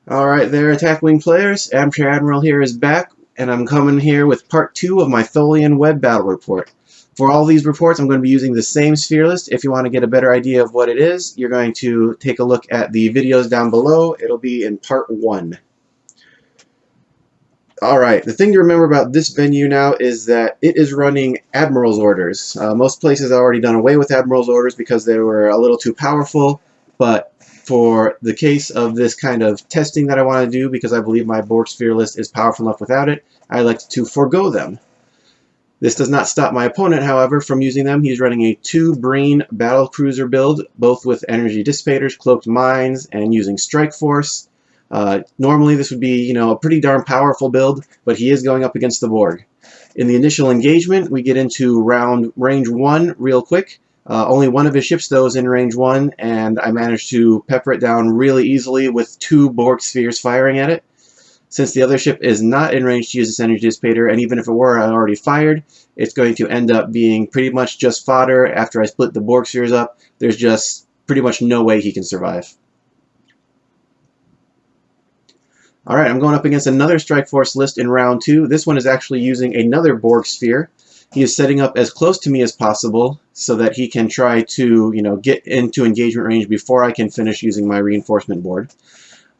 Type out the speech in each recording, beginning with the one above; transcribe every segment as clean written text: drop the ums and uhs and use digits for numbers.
Alright there, Attack Wing players. Amateur Admiral here is back, and I'm coming here with part 2 of my Tholian Web Battle Report. For all these reports, I'm going to be using the same sphere list. If you want to get a better idea of what it is, you're going to take a look at the videos down below. It'll be in part 1. Alright, the thing to remember about this venue now is that it is running Admiral's orders. Most places have already done away with Admiral's orders because they were a little too powerful, but for the case of this kind of testing that I want to do, because I believe my Borg sphere list is powerful enough without it, I like to forego them. This does not stop my opponent, however, from using them. He's running a 2-Breen battle cruiser build, both with energy dissipators, cloaked mines, and using strike force. Normally this would be, a pretty darn powerful build, but he is going up against the Borg. In the initial engagement, we get into range 1 real quick. Only one of his ships, though, is in range 1, and I managed to pepper it down really easily with 2 Borg spheres firing at it. Since the other ship is not in range to use this energy dissipator, and even if it were, I already fired, it's going to end up being pretty much just fodder after I split the Borg spheres up. There's just pretty much no way he can survive. Alright, I'm going up against another Strike Force list in round 2. This one is actually using another Borg sphere. He is setting up as close to me as possible so that he can try to, get into engagement range before I can finish using my reinforcement board.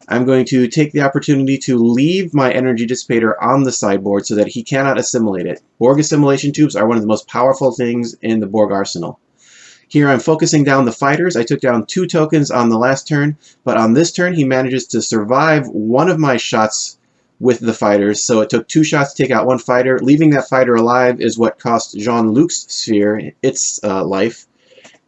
I'm going to take the opportunity to leave my energy dissipator on the sideboard so that he cannot assimilate it. Borg assimilation tubes are one of the most powerful things in the Borg arsenal. Here I'm focusing down the fighters. I took down 2 tokens on the last turn, but on this turn he manages to survive one of my shots with the fighters, so it took 2 shots to take out 1 fighter. Leaving that fighter alive is what cost Jean-Luc's sphere its life,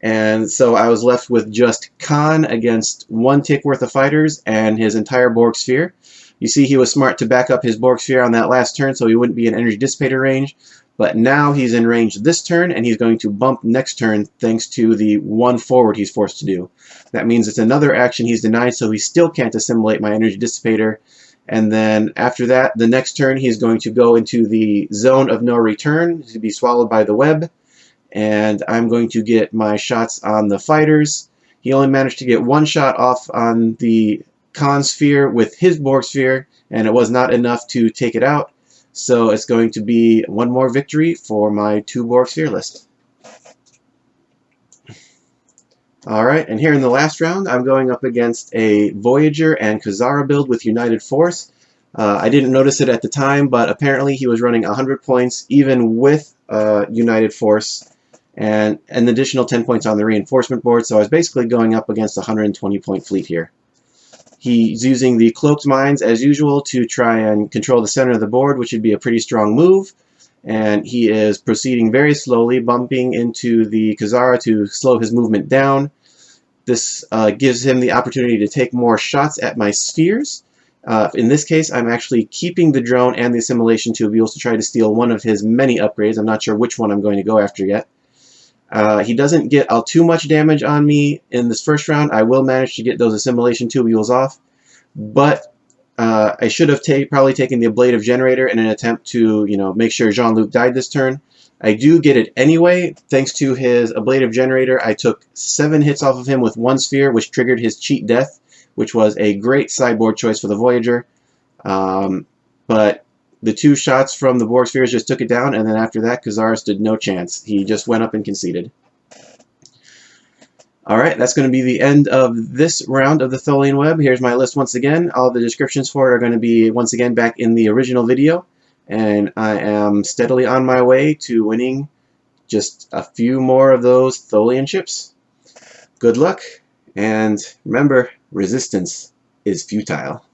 and so I was left with just Khan against 1 tick worth of fighters and his entire Borg sphere. You see, he was smart to back up his Borg sphere on that last turn so he wouldn't be in energy dissipator range, but now he's in range this turn, and he's going to bump next turn thanks to the 1 forward he's forced to do. That means it's another action he's denied, so he still can't assimilate my energy dissipator. And then after that, the next turn, he's going to go into the zone of no return to be swallowed by the web. And I'm going to get my shots on the fighters. He only managed to get 1 shot off on the Khan sphere with his Borg sphere, and it was not enough to take it out. So it's going to be 1 more victory for my 2 Borg sphere list. Alright, and here in the last round, I'm going up against a Voyager and Kazara build with United Force. I didn't notice it at the time, but apparently he was running 100 points even with United Force, and an additional 10 points on the reinforcement board, so I was basically going up against a 120-point fleet here. He's using the cloaked mines as usual to try and control the center of the board, which would be a pretty strong move. And he is proceeding very slowly, bumping into the Kazara to slow his movement down. This gives him the opportunity to take more shots at my spheres. In this case, I'm actually keeping the drone and the assimilation tubules to try to steal one of his many upgrades. I'm not sure which one I'm going to go after yet. He doesn't get too much damage on me in this first round. I will manage to get those assimilation tubules off, but I should have probably taken the ablative generator in an attempt to, make sure Jean-Luc died this turn. I do get it anyway. Thanks to his ablative generator, I took 7 hits off of him with 1 sphere, which triggered his cheat death, which was a great sideboard choice for the Voyager. But the 2 shots from the Borg spheres just took it down, and then after that, Kazara stood no chance. He just went up and conceded. Alright, that's going to be the end of this round of the Tholian Web. Here's my list once again. All the descriptions for it are going to be once again back in the original video. And I am steadily on my way to winning just a few more of those Tholian ships. Good luck, and remember, resistance is futile.